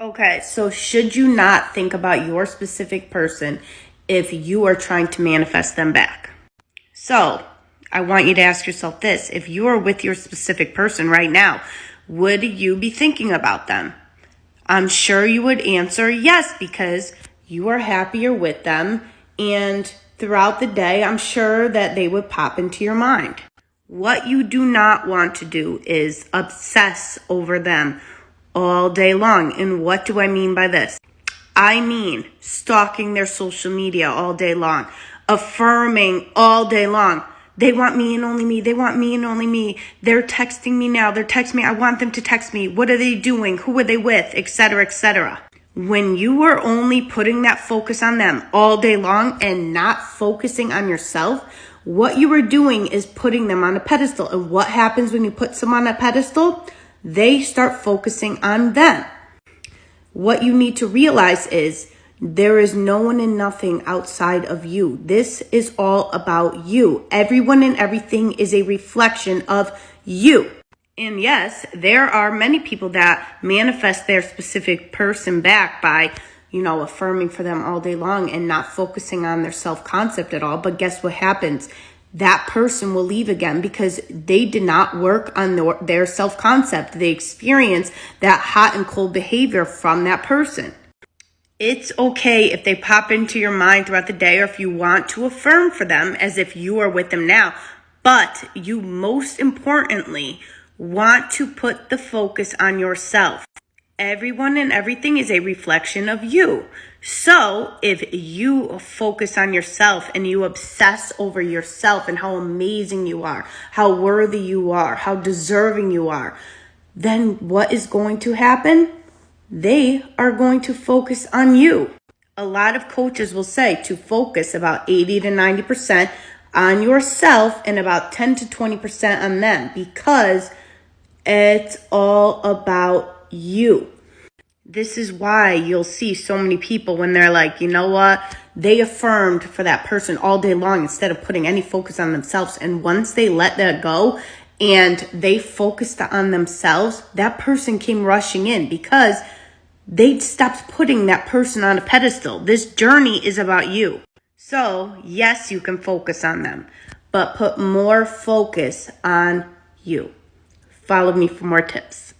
Okay, so should you not think about your specific person if you are trying to manifest them back? So, I want you to ask yourself this. If you are with your specific person right now, would you be thinking about them? I'm sure you would answer yes, because you are happier with them, and throughout the day, I'm sure that they would pop into your mind. What you do not want to do is obsess over them all day long. And what do I mean by this? I mean stalking their social media all day long, affirming all day long. They want me and only me. They want me and only me. They're texting me now. They're texting me. I want them to text me. What are they doing? Who are they with? Etc., etc. When you are only putting that focus on them all day long and not focusing on yourself, what you are doing is putting them on a pedestal. And what happens when you put someone on a pedestal? They start focusing on them. What you need to realize is there is no one and nothing outside of you. This is all about you. Everyone and everything is a reflection of you. And yes, there are many people that manifest their specific person back by, affirming for them all day long and not focusing on their self-concept at all. But guess what happens? That person will leave again because they did not work on their self-concept. They experience that hot and cold behavior from that person. It's okay if they pop into your mind throughout the day or if you want to affirm for them as if you are with them now. But you most importantly want to put the focus on yourself. Everyone and everything is a reflection of you. So if you focus on yourself and you obsess over yourself and how amazing you are, how worthy you are, how deserving you are, then what is going to happen? They are going to focus on you. A lot of coaches will say to focus about 80 to 90% on yourself and about 10 to 20% on them, because it's all about you. This is why you'll see so many people when they're like, you know what? They affirmed for that person all day long instead of putting any focus on themselves. And once they let that go and they focused on themselves, that person came rushing in because they stopped putting that person on a pedestal. This journey is about you. So yes, you can focus on them, but put more focus on you. Follow me for more tips.